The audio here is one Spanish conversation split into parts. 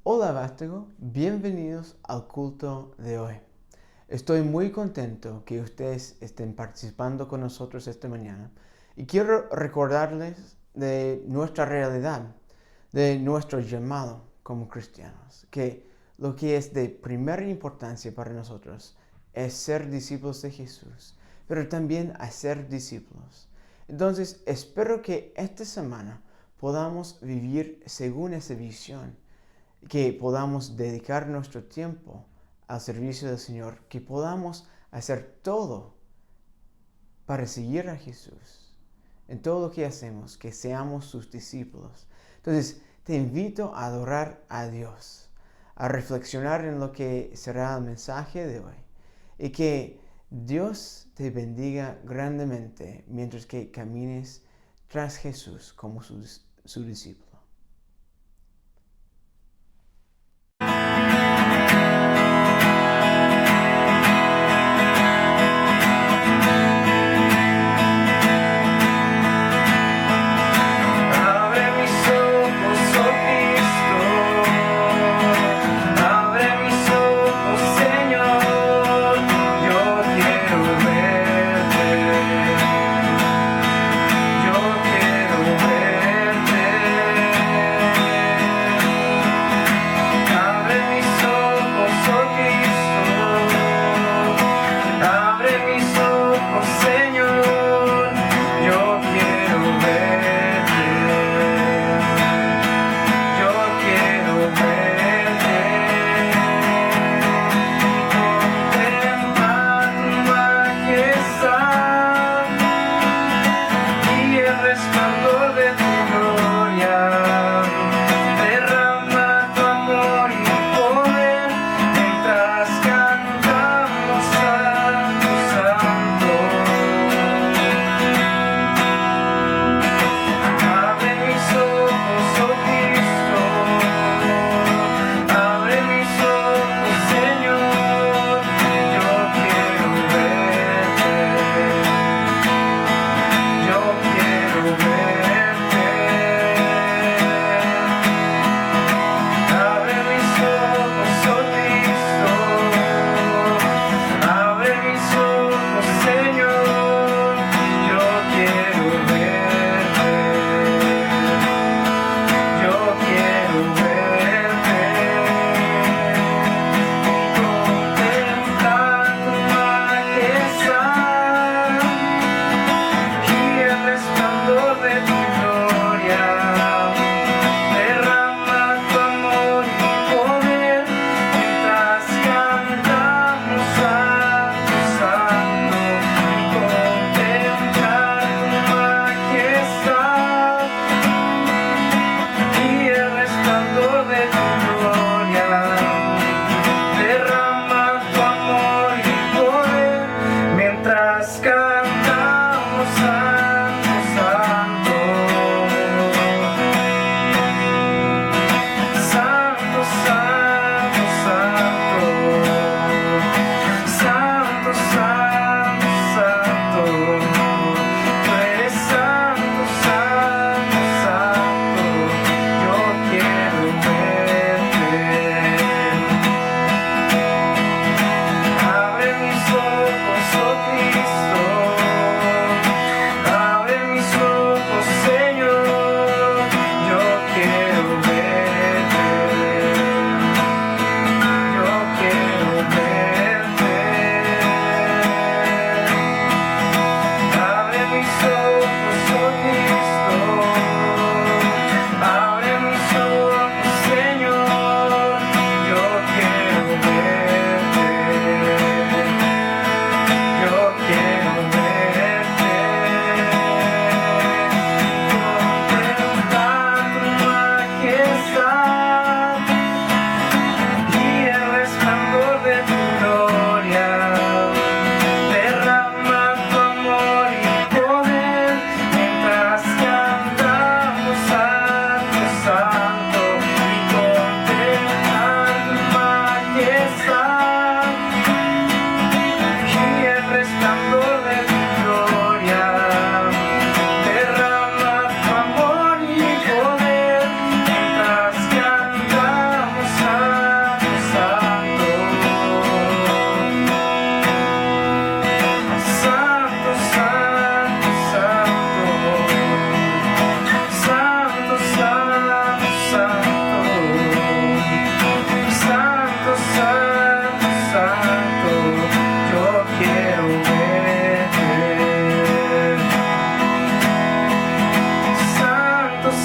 Hola Vástago, bienvenidos al culto de hoy. Estoy muy contento que ustedes estén participando con nosotros esta mañana y quiero recordarles de nuestra realidad, de nuestro llamado como cristianos, que lo que es de primera importancia para nosotros es ser discípulos de Jesús, pero también hacer discípulos. Entonces, espero que esta semana podamos vivir según esa visión, que podamos dedicar nuestro tiempo al servicio del Señor, que podamos hacer todo para seguir a Jesús en todo lo que hacemos, que seamos sus discípulos. Entonces, te invito a adorar a Dios, a reflexionar en lo que será el mensaje de hoy y que Dios te bendiga grandemente mientras que camines tras Jesús como su discípulo. Abre mis ojos, oh Cristo.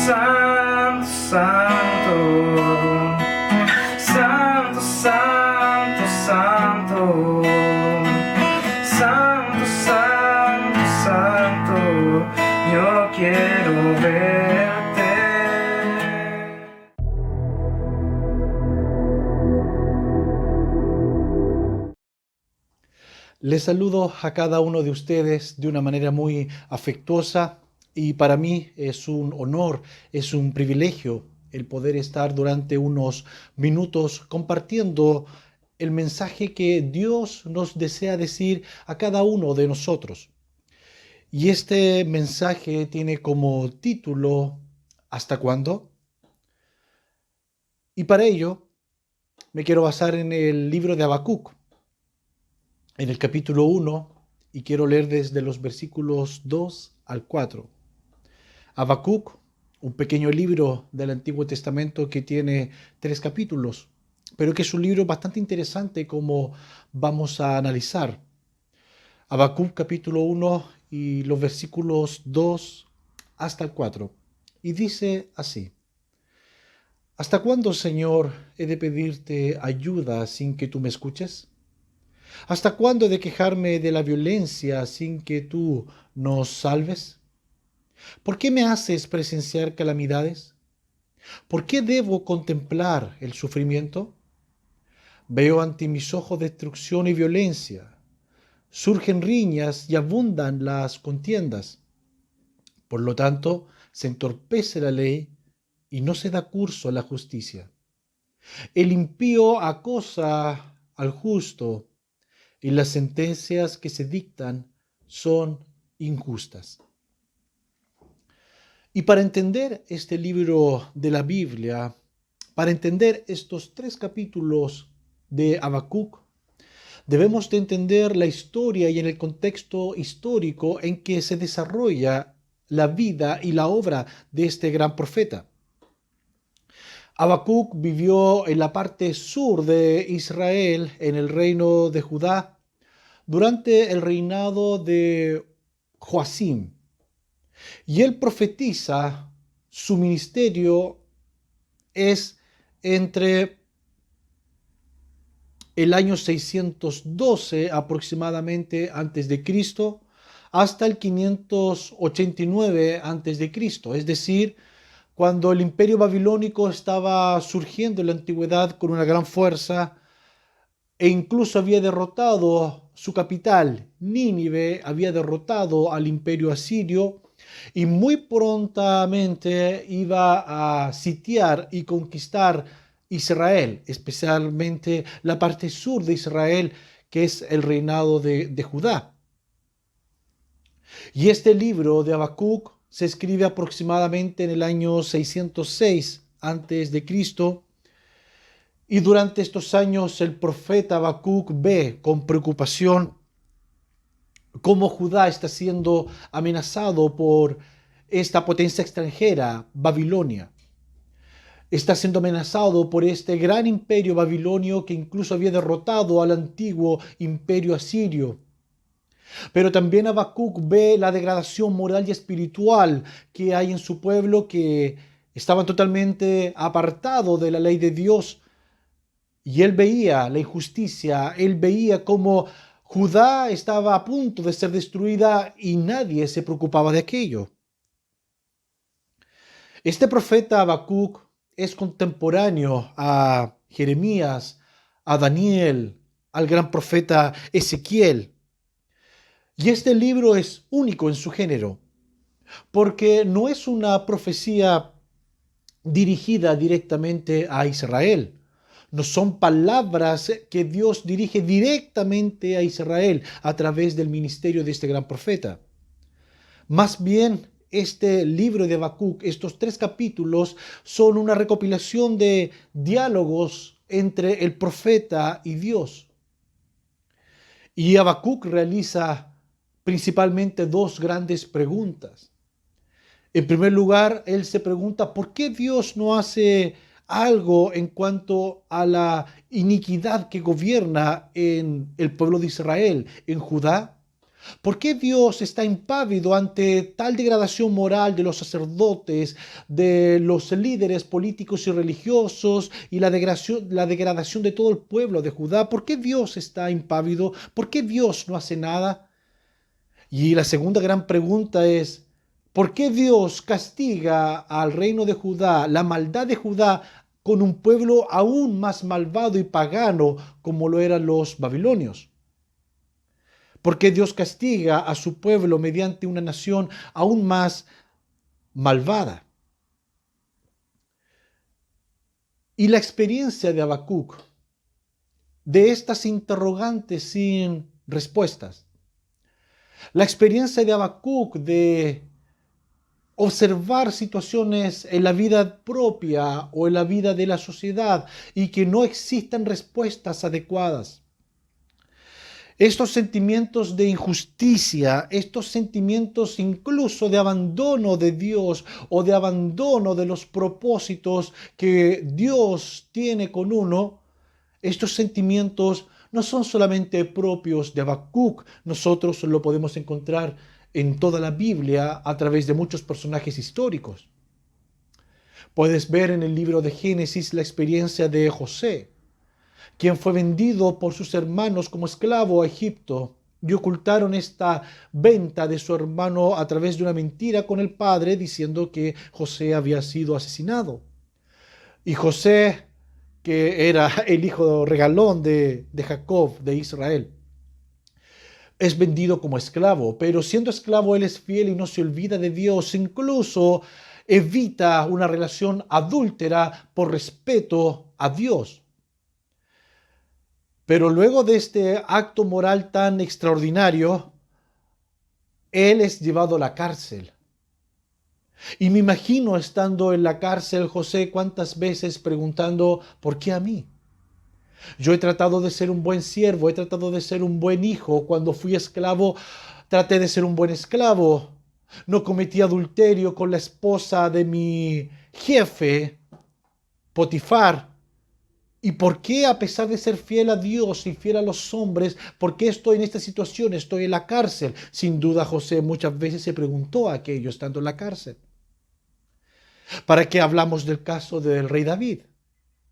Santo, santo, santo, santo, santo, santo, santo, santo, yo quiero verte. Les saludo a cada uno de ustedes de una manera muy afectuosa y para mí es un honor, es un privilegio el poder estar durante unos minutos compartiendo el mensaje que Dios nos desea decir a cada uno de nosotros. Y este mensaje tiene como título ¿Hasta cuándo? Y para ello me quiero basar en el libro de Habacuc, en el capítulo 1, y quiero leer desde los versículos 2 al 4. Habacuc, un pequeño libro del Antiguo Testamento que tiene 3 capítulos, pero que es un libro bastante interesante como vamos a analizar. Habacuc capítulo 1 y los versículos 2 hasta el 4. Y dice así: ¿Hasta cuándo, Señor, he de pedirte ayuda sin que tú me escuches? ¿Hasta cuándo he de quejarme de la violencia sin que tú nos salves? ¿Por qué me haces presenciar calamidades? ¿Por qué debo contemplar el sufrimiento? Veo ante mis ojos destrucción y violencia. Surgen riñas y abundan las contiendas. Por lo tanto, se entorpece la ley y no se da curso a la justicia. El impío acosa al justo y las sentencias que se dictan son injustas. Y para entender este libro de la Biblia, para entender estos 3 capítulos de Habacuc, debemos de entender la historia y en el contexto histórico en que se desarrolla la vida y la obra de este gran profeta. Habacuc vivió en la parte sur de Israel, en el reino de Judá, durante el reinado de Joacim. Y él profetiza, su ministerio es entre el año 612 aproximadamente antes de Cristo hasta el 589 antes de Cristo, es decir, cuando el imperio babilónico estaba surgiendo en la antigüedad con una gran fuerza e incluso había derrotado su capital, Nínive, había derrotado al imperio asirio y muy prontamente iba a sitiar y conquistar Israel, especialmente la parte sur de Israel, que es el reinado de Judá. Y este libro de Habacuc se escribe aproximadamente en el año 606 antes de Cristo. Y durante estos años el profeta Habacuc ve con preocupación cómo Judá está siendo amenazado por esta potencia extranjera, Babilonia. Está siendo amenazado por este gran imperio babilonio que incluso había derrotado al antiguo imperio asirio. Pero también Habacuc ve la degradación moral y espiritual que hay en su pueblo, que estaban totalmente apartados de la ley de Dios. Y él veía la injusticia, él veía cómo Judá estaba a punto de ser destruida y nadie se preocupaba de aquello. Este profeta Habacuc es contemporáneo a Jeremías, a Daniel, al gran profeta Ezequiel. Y este libro es único en su género, porque no es una profecía dirigida directamente a Israel. No son palabras que Dios dirige directamente a Israel a través del ministerio de este gran profeta. Más bien, este libro de Habacuc, estos 3 capítulos, son una recopilación de diálogos entre el profeta y Dios. Y Habacuc realiza principalmente 2 grandes preguntas. En primer lugar, él se pregunta por qué Dios no hace algo en cuanto a la iniquidad que gobierna en el pueblo de Israel, en Judá. ¿Por qué Dios está impávido ante tal degradación moral de los sacerdotes, de los líderes políticos y religiosos y la degradación de todo el pueblo de Judá? ¿Por qué Dios está impávido? ¿Por qué Dios no hace nada? Y la segunda gran pregunta es, ¿por qué Dios castiga al reino de Judá, la maldad de Judá, con un pueblo aún más malvado y pagano como lo eran los babilonios? ¿Por qué Dios castiga a su pueblo mediante una nación aún más malvada? Y la experiencia de Habacuc, de estas interrogantes sin respuestas, la experiencia de Habacuc de observar situaciones en la vida propia o en la vida de la sociedad y que no existan respuestas adecuadas. Estos sentimientos de injusticia, estos sentimientos incluso de abandono de Dios o de abandono de los propósitos que Dios tiene con uno, estos sentimientos no son solamente propios de Habacuc, nosotros lo podemos encontrar en toda la Biblia a través de muchos personajes históricos. Puedes ver en el libro de Génesis la experiencia de José, quien fue vendido por sus hermanos como esclavo a Egipto, y ocultaron esta venta de su hermano a través de una mentira con el padre, diciendo que José había sido asesinado. Y José, que era el hijo regalón de Jacob, de Israel, es vendido como esclavo, pero siendo esclavo él es fiel y no se olvida de Dios, incluso evita una relación adúltera por respeto a Dios. Pero luego de este acto moral tan extraordinario, él es llevado a la cárcel. Y me imagino estando en la cárcel, José, cuántas veces preguntando, ¿por qué a mí? Yo he tratado de ser un buen siervo, he tratado de ser un buen hijo. Cuando fui esclavo, traté de ser un buen esclavo. No cometí adulterio con la esposa de mi jefe, Potifar. ¿Y por qué, a pesar de ser fiel a Dios y fiel a los hombres, por qué estoy en esta situación? Estoy en la cárcel. Sin duda, José muchas veces se preguntó aquello estando en la cárcel. ¿Para qué hablamos del caso del rey David?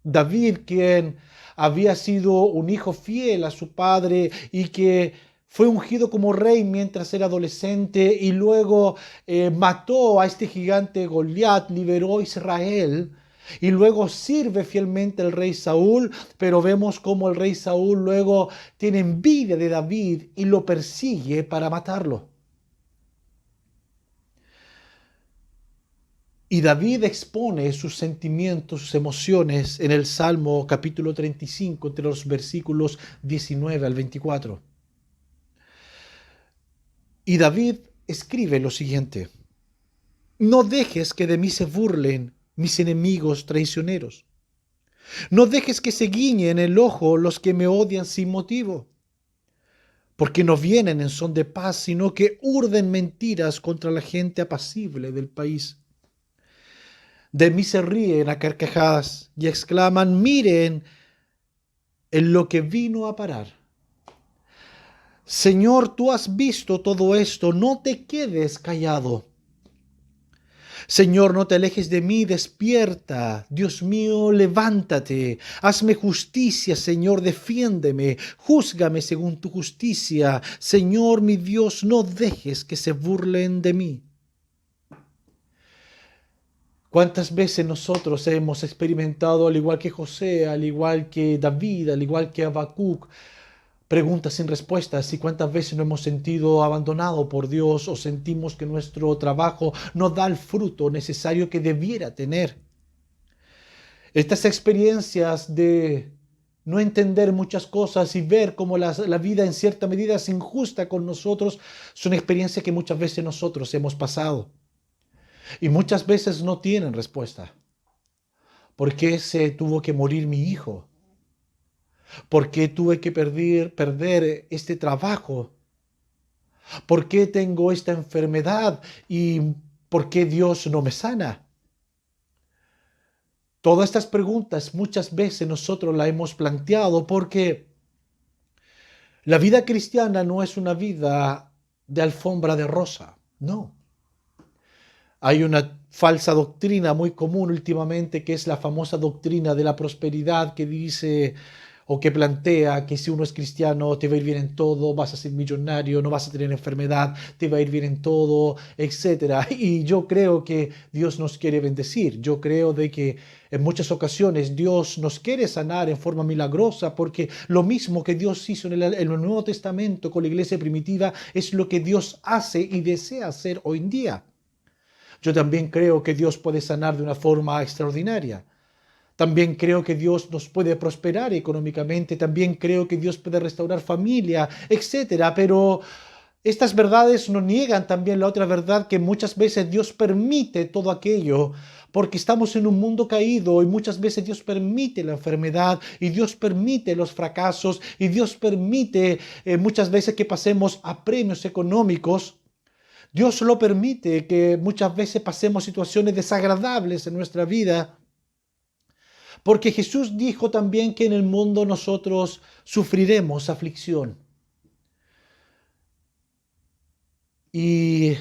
David, quien había sido un hijo fiel a su padre y que fue ungido como rey mientras era adolescente y luego mató a este gigante Goliat, liberó a Israel. Y luego sirve fielmente al rey Saúl, pero vemos cómo el rey Saúl luego tiene envidia de David y lo persigue para matarlo. Y David expone sus sentimientos, sus emociones en el Salmo capítulo 35, entre los versículos 19 al 24. Y David escribe lo siguiente: no dejes que de mí se burlen mis enemigos traicioneros. No dejes que se guiñen el ojo los que me odian sin motivo. Porque no vienen en son de paz, sino que urden mentiras contra la gente apacible del país. De mí se ríen a carcajadas y exclaman, miren en lo que vino a parar. Señor, tú has visto todo esto, no te quedes callado. Señor, no te alejes de mí, despierta. Dios mío, levántate. Hazme justicia, Señor, defiéndeme. Júzgame según tu justicia. Señor, mi Dios, no dejes que se burlen de mí. ¿Cuántas veces nosotros hemos experimentado, al igual que José, al igual que David, al igual que Habacuc, preguntas sin respuestas? ¿Y cuántas veces nos hemos sentido abandonados por Dios o sentimos que nuestro trabajo no da el fruto necesario que debiera tener? Estas experiencias de no entender muchas cosas y ver cómo la vida en cierta medida es injusta con nosotros son experiencias que muchas veces nosotros hemos pasado. Y muchas veces no tienen respuesta. ¿Por qué se tuvo que morir mi hijo? ¿Por qué tuve que perder este trabajo? ¿Por qué tengo esta enfermedad? ¿Y por qué Dios no me sana? Todas estas preguntas muchas veces nosotros las hemos planteado porque la vida cristiana no es una vida de alfombra de rosa. No. Hay una falsa doctrina muy común últimamente, que es la famosa doctrina de la prosperidad, que dice o que plantea que si uno es cristiano te va a ir bien en todo, vas a ser millonario, no vas a tener enfermedad, te va a ir bien en todo, etc. Y yo creo que Dios nos quiere bendecir. Yo creo de que en muchas ocasiones Dios nos quiere sanar en forma milagrosa, porque lo mismo que Dios hizo en el Nuevo Testamento con la iglesia primitiva es lo que Dios hace y desea hacer hoy en día. Yo también creo que Dios puede sanar de una forma extraordinaria. También creo que Dios nos puede prosperar económicamente. También creo que Dios puede restaurar familia, etcétera. Pero estas verdades no niegan también la otra verdad, que muchas veces Dios permite todo aquello porque estamos en un mundo caído, y muchas veces Dios permite la enfermedad, y Dios permite los fracasos, y Dios permite muchas veces que pasemos apremios económicos. Dios lo permite, que muchas veces pasemos situaciones desagradables en nuestra vida, porque Jesús dijo también que en el mundo nosotros sufriremos aflicción. Y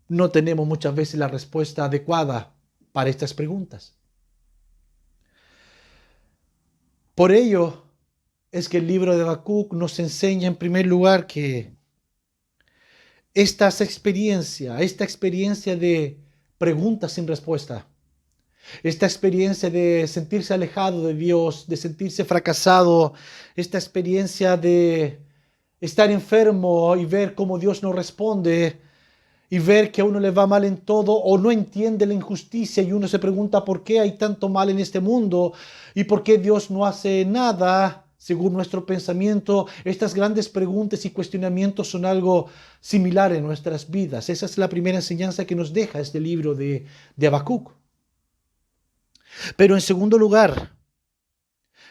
no tenemos muchas veces la respuesta adecuada para estas preguntas. Por ello es que el libro de Habacuc nos enseña en primer lugar que esta experiencia de preguntas sin respuesta, esta experiencia de sentirse alejado de Dios, de sentirse fracasado, esta experiencia de estar enfermo y ver cómo Dios no responde, y ver que a uno le va mal en todo, o no entiende la injusticia, y uno se pregunta por qué hay tanto mal en este mundo y por qué Dios no hace nada según nuestro pensamiento. Estas grandes preguntas y cuestionamientos son algo similar en nuestras vidas. Esa es la primera enseñanza que nos deja este libro de Habacuc. Pero en segundo lugar,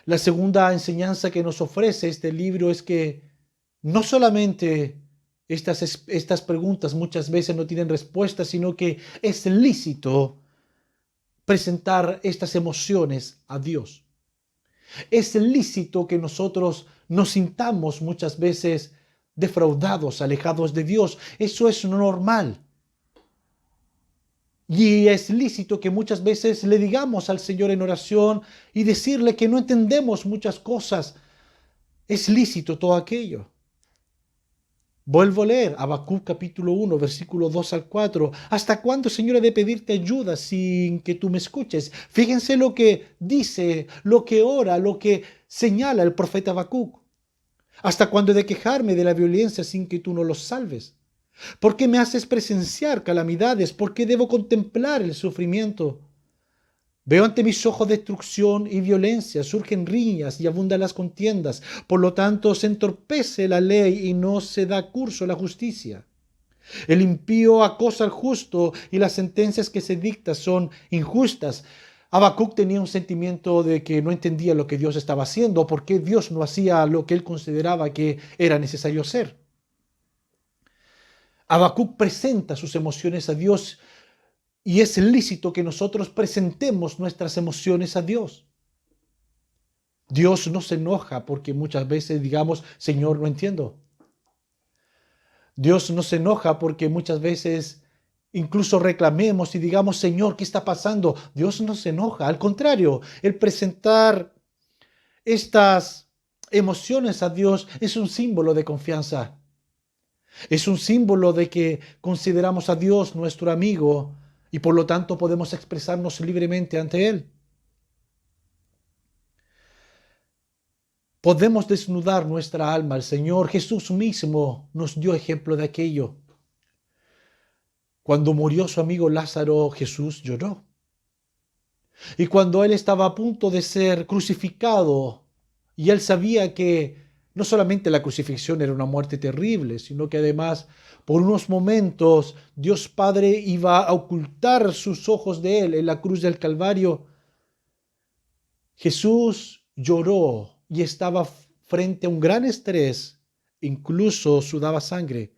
la segunda enseñanza que nos ofrece este libro es que no solamente estas preguntas muchas veces no tienen respuesta, sino que es lícito presentar estas emociones a Dios. Es lícito que nosotros nos sintamos muchas veces defraudados, alejados de Dios. Eso es normal. Y es lícito que muchas veces le digamos al Señor en oración y decirle que no entendemos muchas cosas. Es lícito todo aquello. Vuelvo a leer Habacuc capítulo 1, versículo 2 al 4. ¿Hasta cuándo, Señor, he de pedirte ayuda sin que tú me escuches? Fíjense lo que dice, lo que ora, lo que señala el profeta Habacuc. ¿Hasta cuándo he de quejarme de la violencia sin que tú no los salves? ¿Por qué me haces presenciar calamidades? ¿Por qué debo contemplar el sufrimiento? Veo ante mis ojos destrucción y violencia, surgen riñas y abundan las contiendas. Por lo tanto, se entorpece la ley y no se da curso a la justicia. El impío acosa al justo y las sentencias que se dictan son injustas. Habacuc tenía un sentimiento de que no entendía lo que Dios estaba haciendo, por qué Dios no hacía lo que él consideraba que era necesario hacer. Habacuc presenta sus emociones a Dios, y es lícito que nosotros presentemos nuestras emociones a Dios. Dios no se enoja porque muchas veces digamos, Señor, no entiendo. Dios no se enoja porque muchas veces incluso reclamemos y digamos, Señor, ¿qué está pasando? Dios no se enoja. Al contrario, el presentar estas emociones a Dios es un símbolo de confianza. Es un símbolo de que consideramos a Dios nuestro amigo y por lo tanto podemos expresarnos libremente ante Él. Podemos desnudar nuestra alma al Señor. Jesús mismo nos dio ejemplo de aquello. Cuando murió su amigo Lázaro, Jesús lloró. Y cuando Él estaba a punto de ser crucificado, y Él sabía que no solamente la crucifixión era una muerte terrible, sino que además por unos momentos Dios Padre iba a ocultar sus ojos de Él en la cruz del Calvario. Jesús lloró y estaba frente a un gran estrés, incluso sudaba sangre.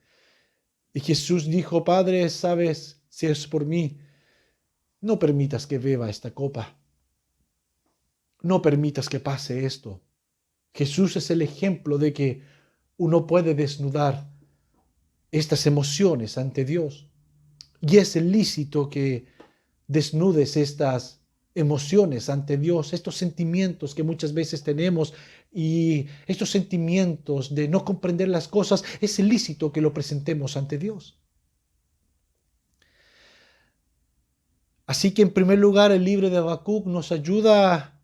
Y Jesús dijo, Padre, sabes, si es por mí, no permitas que beba esta copa. No permitas que pase esto. Jesús es el ejemplo de que uno puede desnudar estas emociones ante Dios. Y es lícito que desnudes estas emociones ante Dios, estos sentimientos que muchas veces tenemos y estos sentimientos de no comprender las cosas, es lícito que lo presentemos ante Dios. Así que en primer lugar el libro de Habacuc nos ayuda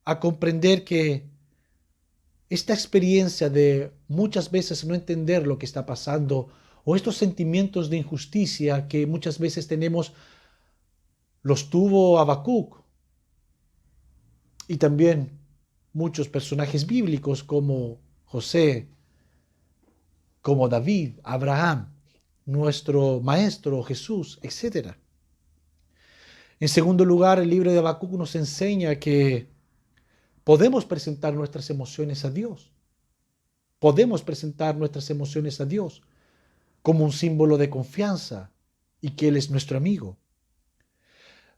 a comprender que esta experiencia de muchas veces no entender lo que está pasando o estos sentimientos de injusticia que muchas veces tenemos, los tuvo Habacuc y también muchos personajes bíblicos como José, como David, Abraham, nuestro maestro Jesús, etc. En segundo lugar, el libro de Habacuc nos enseña que podemos presentar nuestras emociones a Dios. Podemos presentar nuestras emociones a Dios como un símbolo de confianza y que Él es nuestro amigo.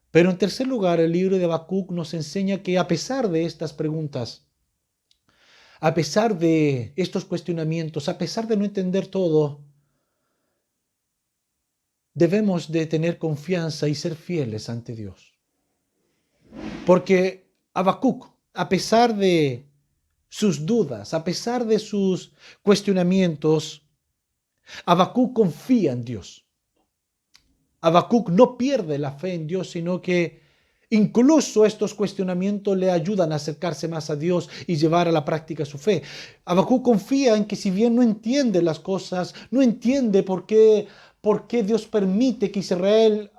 Pero en tercer lugar, el libro de Habacuc nos enseña que a pesar de estas preguntas, a pesar de estos cuestionamientos, a pesar de no entender todo, debemos de tener confianza y ser fieles ante Dios. Porque Habacuc, a pesar de sus dudas, a pesar de sus cuestionamientos, Habacuc confía en Dios. Habacuc no pierde la fe en Dios, sino que incluso estos cuestionamientos le ayudan a acercarse más a Dios y llevar a la práctica su fe. Habacuc confía en que si bien no entiende las cosas, no entiende por qué Dios permite que Israel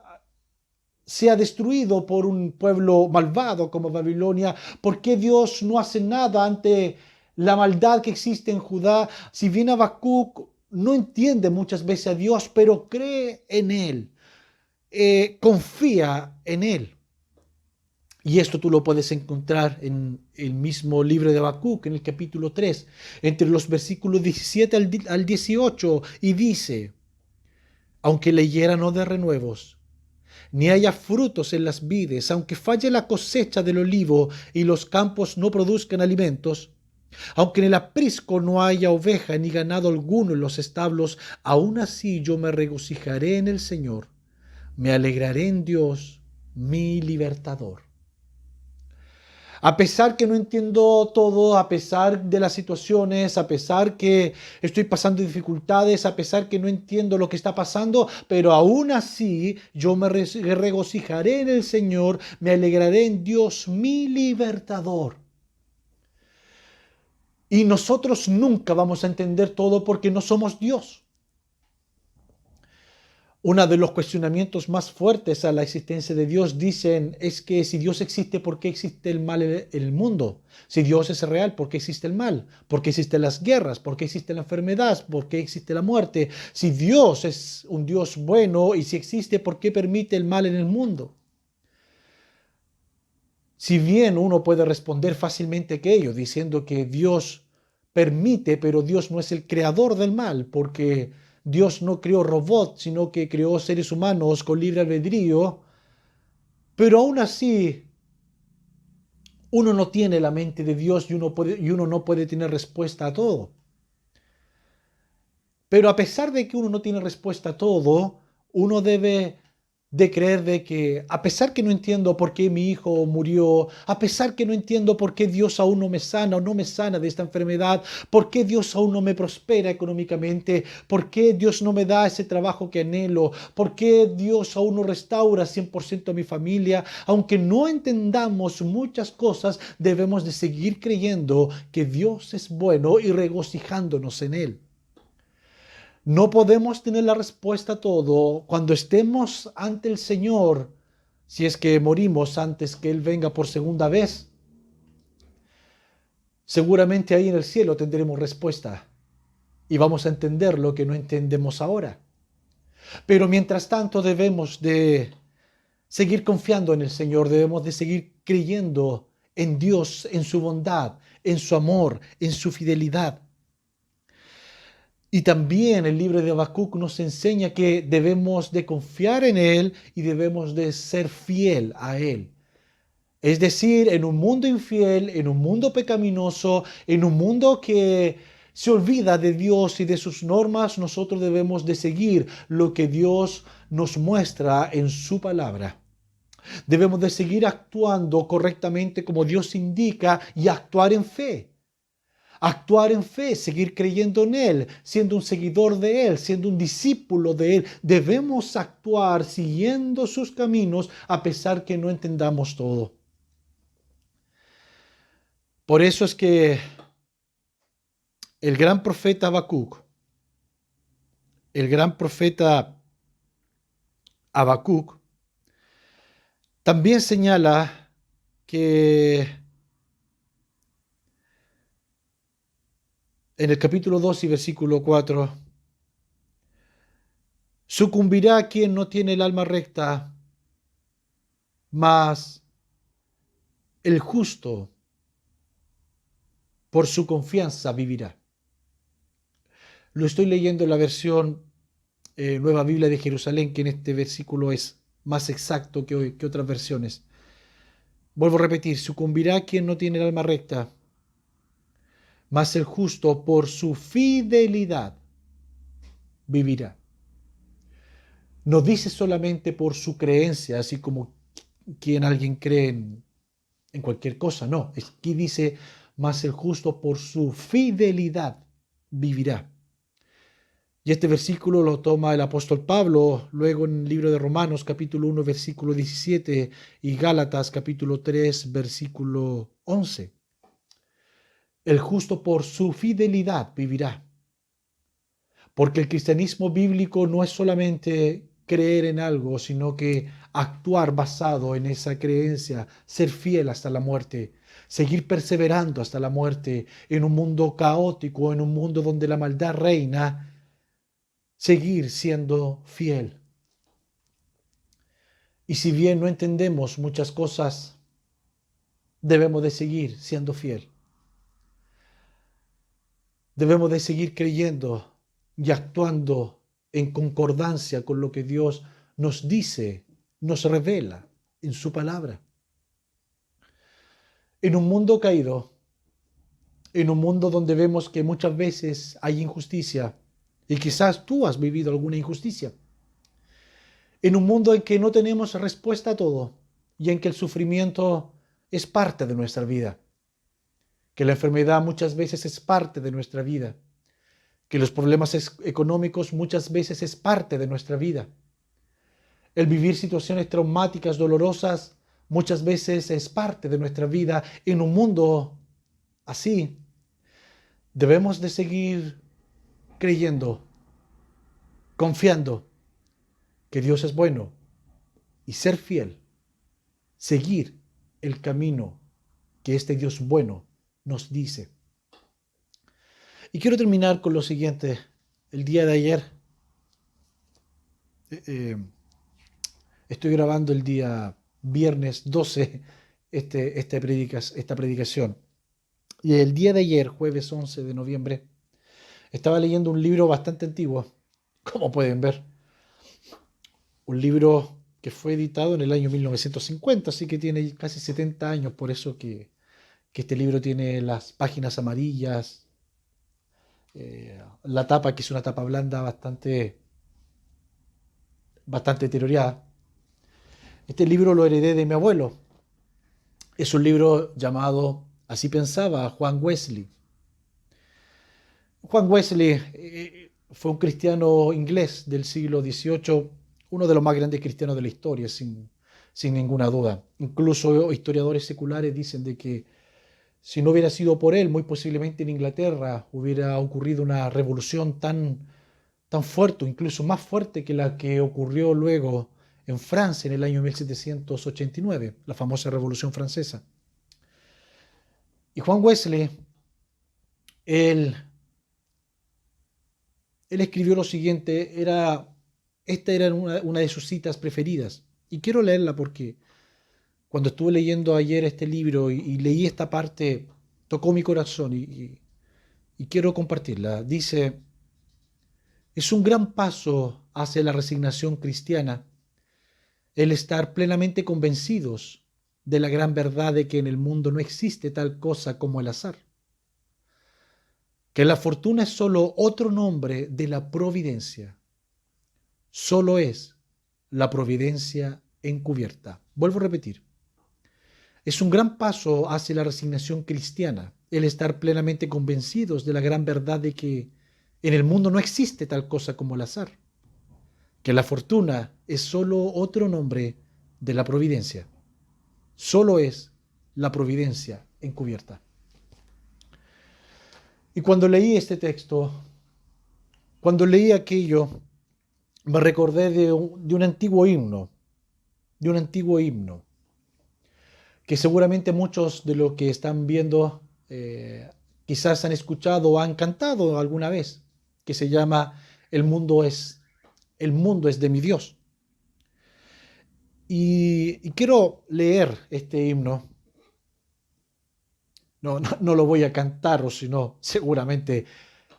sea destruido por un pueblo malvado como Babilonia, por qué Dios no hace nada ante la maldad que existe en Judá. Si bien Habacuc no entiende muchas veces a Dios, pero cree en Él, confía en Él. Y esto tú lo puedes encontrar en el mismo libro de Habacuc, en el capítulo 3, entre los versículos 17 al 18, y dice: aunque le hiera no de renuevos, ni haya frutos en las vides, aunque falle la cosecha del olivo y los campos no produzcan alimentos, aunque en el aprisco no haya oveja ni ganado alguno en los establos, aún así yo me regocijaré en el Señor, me alegraré en Dios, mi libertador. A pesar que no entiendo todo, a pesar de las situaciones, a pesar que estoy pasando dificultades, a pesar que no entiendo lo que está pasando, pero aún así yo me regocijaré en el Señor, me alegraré en Dios, mi libertador. Y nosotros nunca vamos a entender todo porque no somos Dios. Uno de los cuestionamientos más fuertes a la existencia de Dios, dicen, es que si Dios existe, ¿por qué existe el mal en el mundo? Si Dios es real, ¿por qué existe el mal? ¿Por qué existen las guerras? ¿Por qué existe la enfermedad? ¿Por qué existe la muerte? Si Dios es un Dios bueno y si existe, ¿por qué permite el mal en el mundo? Si bien uno puede responder fácilmente aquello, diciendo que Dios permite, pero Dios no es el creador del mal, porque Dios no creó robots, sino que creó seres humanos con libre albedrío. Pero aún así, uno no tiene la mente de Dios y uno no puede tener respuesta a todo. Pero a pesar de que uno no tiene respuesta a todo, uno debe de creer de que a pesar que no entiendo por qué mi hijo murió, a pesar que no entiendo por qué Dios aún no me sana o no me sana de esta enfermedad, por qué Dios aún no me prospera económicamente, por qué Dios no me da ese trabajo que anhelo, por qué Dios aún no restaura 100% a mi familia, aunque no entendamos muchas cosas, debemos de seguir creyendo que Dios es bueno y regocijándonos en Él. No podemos tener la respuesta a todo. Cuando estemos ante el Señor, si es que morimos antes que Él venga por segunda vez, seguramente ahí en el cielo tendremos respuesta y vamos a entender lo que no entendemos ahora. Pero mientras tanto debemos de seguir confiando en el Señor, debemos de seguir creyendo en Dios, en su bondad, en su amor, en su fidelidad. Y también el libro de Habacuc nos enseña que debemos de confiar en Él y debemos de ser fiel a Él. Es decir, en un mundo infiel, en un mundo pecaminoso, en un mundo que se olvida de Dios y de sus normas, nosotros debemos de seguir lo que Dios nos muestra en su palabra. Debemos de seguir actuando correctamente como Dios indica y actuar en fe. Actuar en fe, seguir creyendo en Él, siendo un seguidor de Él, siendo un discípulo de Él. Debemos actuar siguiendo sus caminos a pesar que no entendamos todo. Por eso es que el gran profeta Habacuc, también señala que en el capítulo 2 y versículo 4, sucumbirá quien no tiene el alma recta, mas el justo por su confianza vivirá. Lo estoy leyendo en la versión Nueva Biblia de Jerusalén, que en este versículo es más exacto que otras versiones. Vuelvo a repetir, sucumbirá quien no tiene el alma recta, mas el justo por su fidelidad vivirá. No dice solamente por su creencia, así como quien alguien cree en cualquier cosa, no. Aquí dice, mas el justo por su fidelidad vivirá. Y este versículo lo toma el apóstol Pablo luego en el libro de Romanos capítulo 1 versículo 17 y Gálatas capítulo 3 versículo 11. El justo por su fidelidad vivirá. Porque el cristianismo bíblico no es solamente creer en algo, sino que actuar basado en esa creencia, ser fiel hasta la muerte, seguir perseverando hasta la muerte en un mundo caótico, en un mundo donde la maldad reina, seguir siendo fiel. Y si bien no entendemos muchas cosas, debemos de seguir siendo fiel. Debemos de seguir creyendo y actuando en concordancia con lo que Dios nos dice, nos revela en su palabra. En un mundo caído, en un mundo donde vemos que muchas veces hay injusticia, y quizás tú has vivido alguna injusticia, en un mundo en que no tenemos respuesta a todo y en que el sufrimiento es parte de nuestra vida, que la enfermedad muchas veces es parte de nuestra vida, que los problemas económicos muchas veces es parte de nuestra vida, el vivir situaciones traumáticas, dolorosas, muchas veces es parte de nuestra vida. En un mundo así, debemos de seguir creyendo, confiando que Dios es bueno y ser fiel, seguir el camino que este Dios bueno nos dice. Y quiero terminar con lo siguiente. El día de ayer, estoy grabando el día viernes 12 esta predicación. Y el día de ayer, jueves 11 de noviembre, estaba leyendo un libro bastante antiguo, como pueden ver. Un libro que fue editado en el año 1950, así que tiene casi 70 años, por eso que este libro tiene las páginas amarillas, la tapa, que es una tapa blanda bastante deteriorada. Este libro lo heredé de mi abuelo. Es un libro llamado Así pensaba Juan Wesley. Juan Wesley fue un cristiano inglés del siglo XVIII, uno de los más grandes cristianos de la historia, sin ninguna duda. Incluso historiadores seculares dicen de que si no hubiera sido por él, muy posiblemente en Inglaterra hubiera ocurrido una revolución tan fuerte, incluso más fuerte que la que ocurrió luego en Francia en el año 1789, la famosa Revolución Francesa. Y Juan Wesley, él escribió lo siguiente, esta era una de sus citas preferidas. Y quiero leerla porque cuando estuve leyendo ayer este libro y leí esta parte, tocó mi corazón y quiero compartirla. Dice: es un gran paso hacia la resignación cristiana el estar plenamente convencidos de la gran verdad de que en el mundo no existe tal cosa como el azar. que la fortuna es solo otro nombre de la providencia. Solo es la providencia encubierta. Vuelvo a repetir. Es un gran paso hacia la resignación cristiana, el estar plenamente convencidos de la gran verdad de que en el mundo no existe tal cosa como el azar, que la fortuna es solo otro nombre de la providencia. Solo es la providencia encubierta. Y cuando leí este texto, cuando leí aquello, me recordé de un antiguo himno, que seguramente muchos de los que están viendo quizás han escuchado o han cantado alguna vez, que se llama El mundo es de mi Dios. Y quiero leer este himno. No lo voy a cantar, o si no, seguramente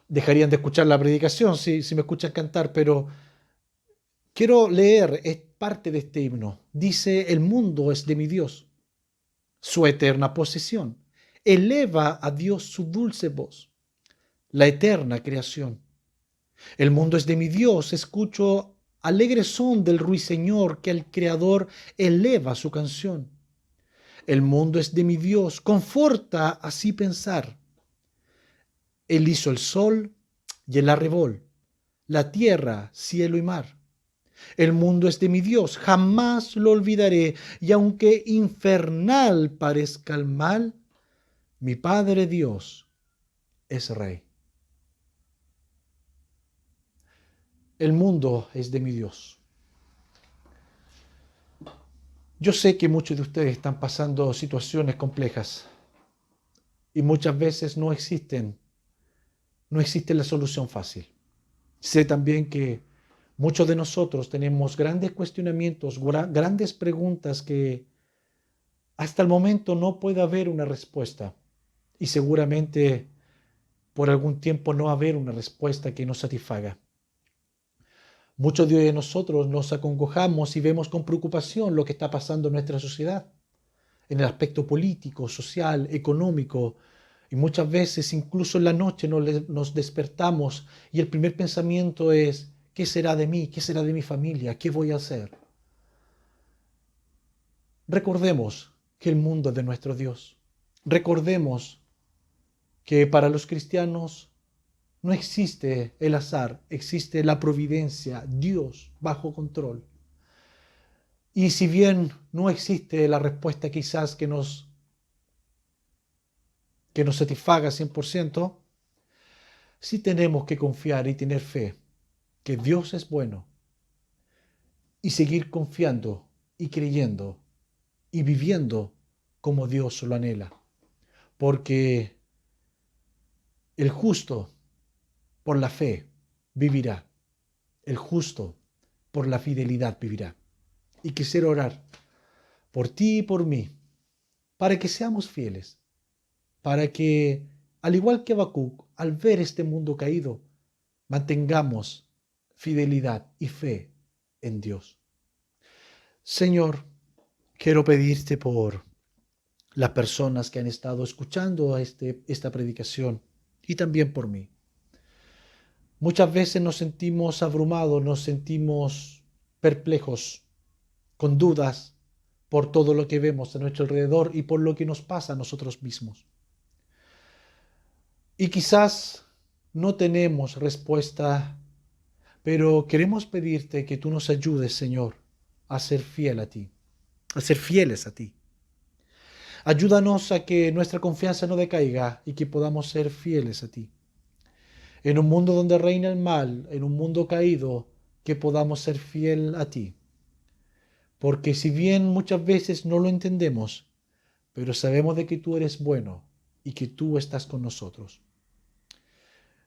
dejarían de escuchar la predicación si me escuchan cantar, pero quiero leer parte de este himno. Dice: el mundo es de mi Dios, su eterna posesión. Eleva a Dios su dulce voz, la eterna creación. El mundo es de mi Dios, escucho alegre son del ruiseñor que al Creador eleva su canción. El mundo es de mi Dios, conforta así pensar. Él hizo el sol y el arrebol, la tierra, cielo y mar. El mundo es de mi Dios, jamás lo olvidaré, y aunque infernal parezca el mal, mi Padre Dios es Rey. El mundo es de mi Dios. Yo sé que muchos de ustedes están pasando situaciones complejas y muchas veces no existe la solución fácil. Sé también que muchos de nosotros tenemos grandes cuestionamientos, grandes preguntas que hasta el momento no puede haber una respuesta, y seguramente por algún tiempo no va a haber una respuesta que nos satisfaga. Muchos de nosotros nos acongojamos y vemos con preocupación lo que está pasando en nuestra sociedad, en el aspecto político, social, económico, y muchas veces incluso en la noche nos despertamos y el primer pensamiento es: ¿qué será de mí? ¿Qué será de mi familia? ¿Qué voy a hacer? Recordemos que el mundo es de nuestro Dios. Recordemos que para los cristianos no existe el azar, existe la providencia, Dios bajo control. Y si bien no existe la respuesta quizás que nos satisfaga 100%, sí tenemos que confiar y tener fe que Dios es bueno, y seguir confiando y creyendo y viviendo como Dios lo anhela. Porque el justo por la fe vivirá. El justo por la fidelidad vivirá. Y quisiera orar por ti y por mí, para que seamos fieles, para que, al igual que Habacuc, al ver este mundo caído, mantengamos fidelidad y fe en Dios. Señor, quiero pedirte por las personas que han estado escuchando esta predicación, y también por mí. Muchas veces nos sentimos abrumados, nos sentimos perplejos, con dudas por todo lo que vemos a nuestro alrededor y por lo que nos pasa a nosotros mismos. Y quizás no tenemos respuesta, pero queremos pedirte que tú nos ayudes, Señor, a ser fiel a ti, a ser fieles a ti. Ayúdanos a que nuestra confianza no decaiga y que podamos ser fieles a ti. En un mundo donde reina el mal, en un mundo caído, que podamos ser fiel a ti. Porque si bien muchas veces no lo entendemos, pero sabemos de que tú eres bueno y que tú estás con nosotros.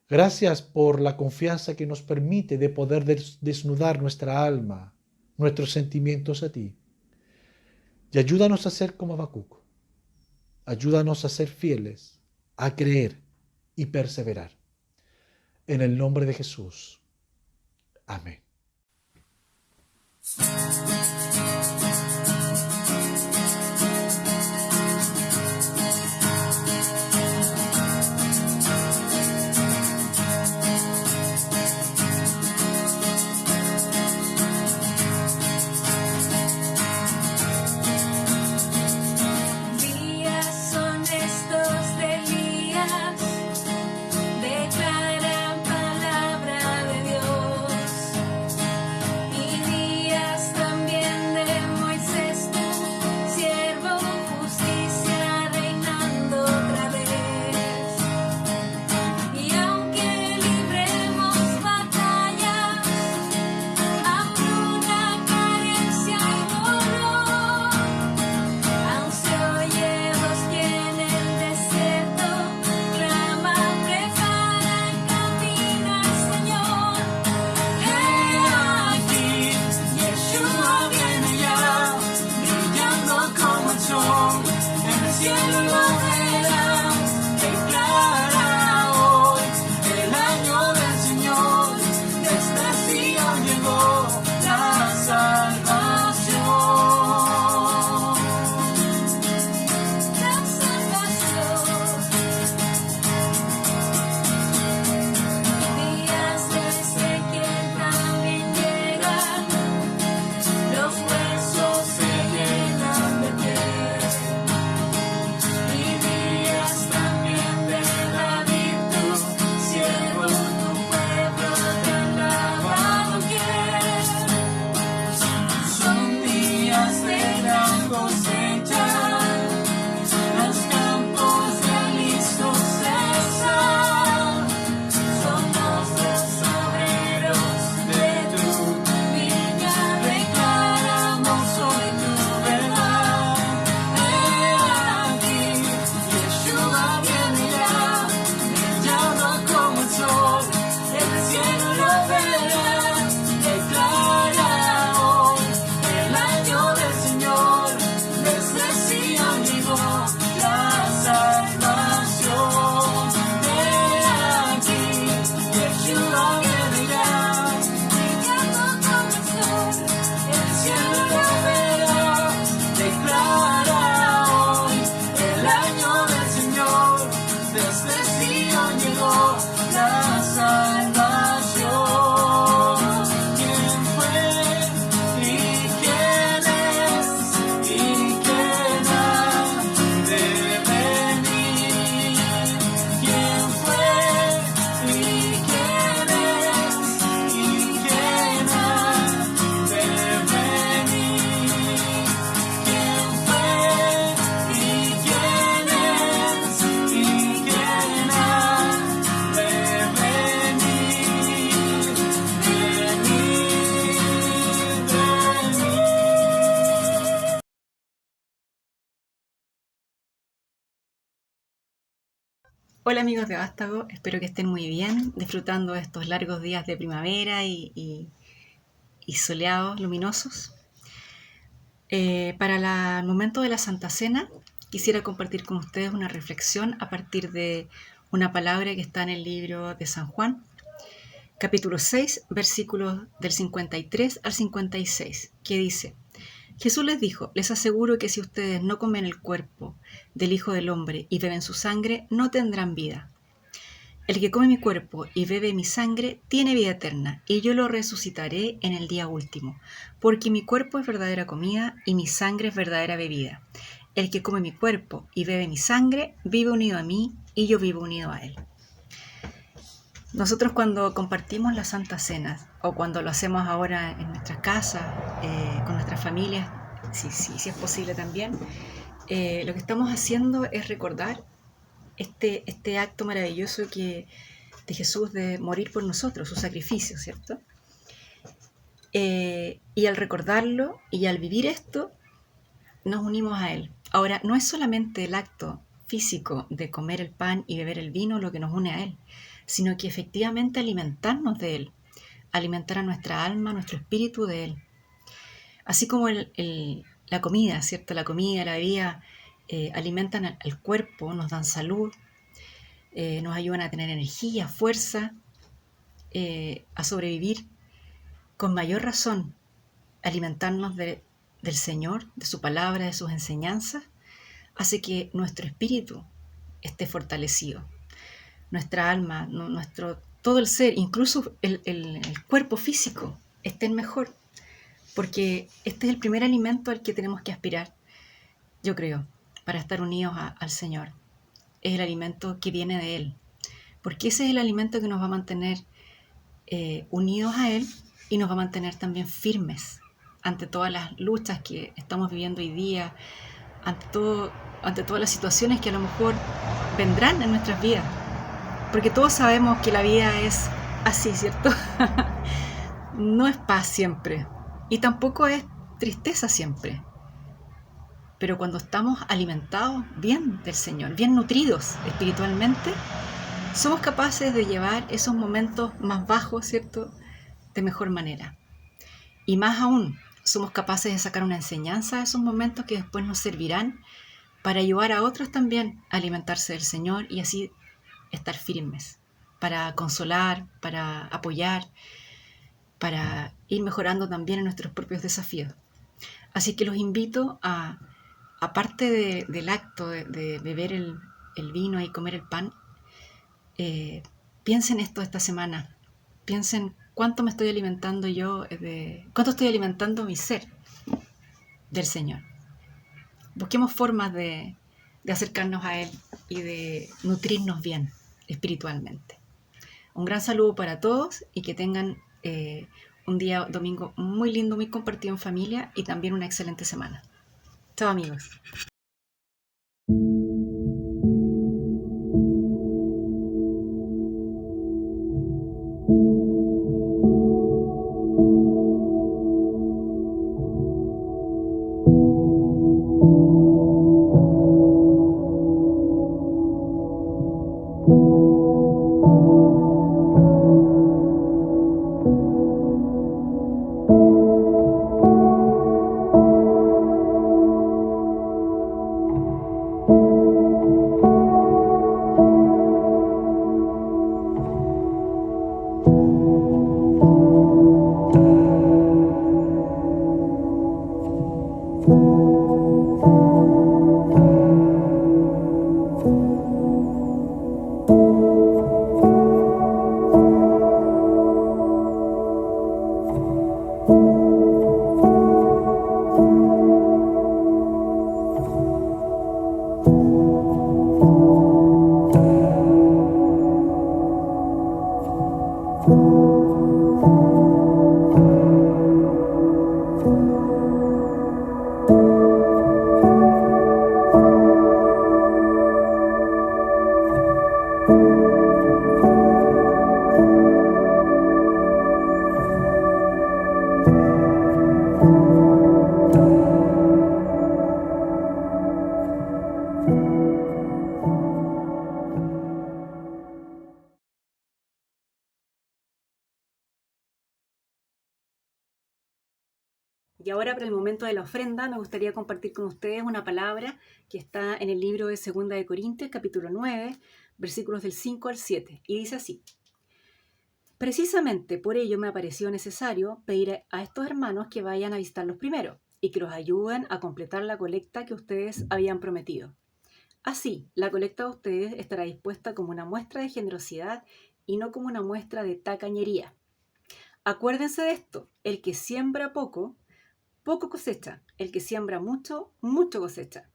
Gracias por la confianza que nos permite de poder desnudar nuestra alma, nuestros sentimientos a ti. Y ayúdanos a ser como Habacuc. Ayúdanos a ser fieles, a creer y perseverar. En el nombre de Jesús. Amén. Hola amigos de Vástago, espero que estén muy bien, disfrutando de estos largos días de primavera y soleados, luminosos. Para el momento de la Santa Cena, quisiera compartir con ustedes una reflexión a partir de una palabra que está en el libro de San Juan, capítulo 6, versículos del 53 al 56, que dice: Jesús les dijo: les aseguro que si ustedes no comen el cuerpo del Hijo del Hombre y beben su sangre, no tendrán vida. El que come mi cuerpo y bebe mi sangre tiene vida eterna, y yo lo resucitaré en el día último, porque mi cuerpo es verdadera comida y mi sangre es verdadera bebida. El que come mi cuerpo y bebe mi sangre vive unido a mí y yo vivo unido a él. Nosotros cuando compartimos la Santa Cena, o cuando lo hacemos ahora en nuestras casas, con nuestras familias, si es posible también, lo que estamos haciendo es recordar este acto maravilloso de Jesús de morir por nosotros, su sacrificio, ¿cierto? Y al recordarlo y al vivir esto, nos unimos a Él. Ahora, no es solamente el acto físico de comer el pan y beber el vino lo que nos une a Él, sino que efectivamente alimentarnos de Él, alimentar a nuestra alma, nuestro espíritu de Él. Así como la comida, ¿cierto? La comida, la bebida alimentan al cuerpo, nos dan salud, nos ayudan a tener energía, fuerza, a sobrevivir. Con mayor razón, alimentarnos del Señor, de su palabra, de sus enseñanzas, hace que nuestro espíritu esté fortalecido, nuestra alma, todo el ser, incluso el cuerpo físico, estén mejor, porque este es el primer alimento al que tenemos que aspirar, yo creo, para estar unidos al Señor. Es el alimento que viene de Él, porque ese es el alimento que nos va a mantener unidos a Él y nos va a mantener también firmes ante todas las luchas que estamos viviendo hoy día, ante todas las situaciones que a lo mejor vendrán en nuestras vidas, porque todos sabemos que la vida es así, ¿cierto? No es paz siempre y tampoco es tristeza siempre, pero cuando estamos alimentados bien del Señor, bien nutridos espiritualmente, somos capaces de llevar esos momentos más bajos, ¿cierto?, de mejor manera. Y más aún, somos capaces de sacar una enseñanza de esos momentos que después nos servirán para ayudar a otros también a alimentarse del Señor y así estar firmes, para consolar, para apoyar, para ir mejorando también en nuestros propios desafíos. Así que los invito a, aparte del acto de beber el vino y comer el pan, piensen esto esta semana, piensen cuánto me estoy alimentando cuánto estoy alimentando mi ser del Señor. Busquemos formas de acercarnos a Él y de nutrirnos bien espiritualmente. Un gran saludo para todos y que tengan un día domingo muy lindo, muy compartido en familia y también una excelente semana. Chao amigos. Y ahora para el momento de la ofrenda me gustaría compartir con ustedes una palabra que está en el libro de 2 de Corintios, capítulo 9, versículos del 5 al 7. Y dice así: precisamente por ello me ha parecido necesario pedir a estos hermanos que vayan a visitarlos primero y que los ayuden a completar la colecta que ustedes habían prometido. Así, la colecta de ustedes estará dispuesta como una muestra de generosidad y no como una muestra de tacañería. Acuérdense de esto: el que siembra poco, poco cosecha; el que siembra mucho, mucho cosecha.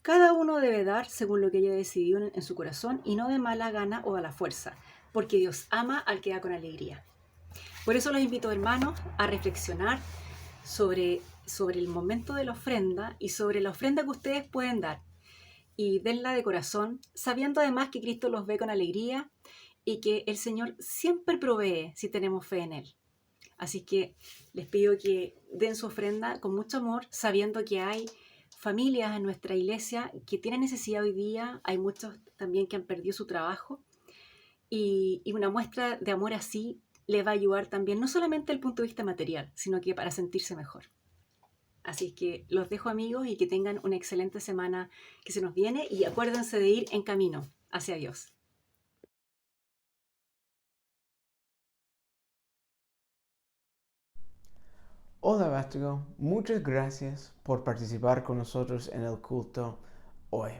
Cada uno debe dar según lo que haya decidido en su corazón y no de mala gana o a la fuerza, porque Dios ama al que da con alegría. Por eso los invito, hermanos, a reflexionar sobre el momento de la ofrenda y sobre la ofrenda que ustedes pueden dar. Y denla de corazón, sabiendo además que Cristo los ve con alegría y que el Señor siempre provee si tenemos fe en Él. Así que les pido que den su ofrenda con mucho amor, sabiendo que hay familias en nuestra iglesia que tienen necesidad hoy día, hay muchos también que han perdido su trabajo, y una muestra de amor así les va a ayudar también, no solamente desde el punto de vista material, sino que para sentirse mejor. Así que los dejo, amigos, y que tengan una excelente semana que se nos viene, y acuérdense de ir en camino hacia Dios. Hola Vástago, muchas gracias por participar con nosotros en el culto hoy.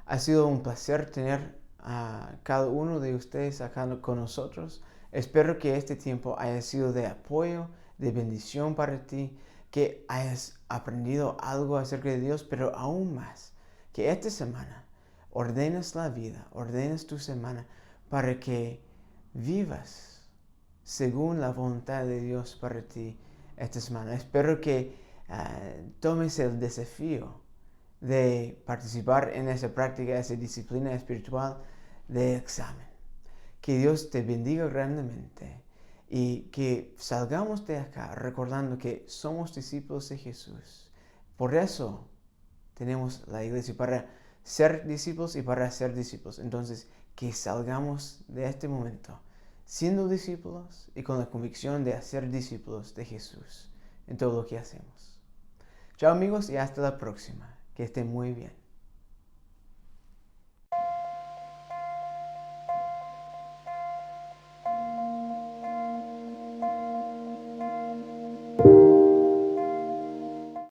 Ha sido un placer tener a cada uno de ustedes acá con nosotros. Espero que este tiempo haya sido de apoyo, de bendición para ti, que hayas aprendido algo acerca de Dios, pero aún más, que esta semana ordenes la vida, ordenes tu semana para que vivas según la voluntad de Dios para ti esta semana. Espero que tomes el desafío de participar en esa práctica, esa disciplina espiritual de examen. Que Dios te bendiga grandemente y que salgamos de acá recordando que somos discípulos de Jesús. Por eso tenemos la iglesia, para ser discípulos y para ser discípulos. Entonces, que salgamos de este momento siendo discípulos y con la convicción de hacer discípulos de Jesús en todo lo que hacemos. Chao amigos y hasta la próxima. Que estén muy bien.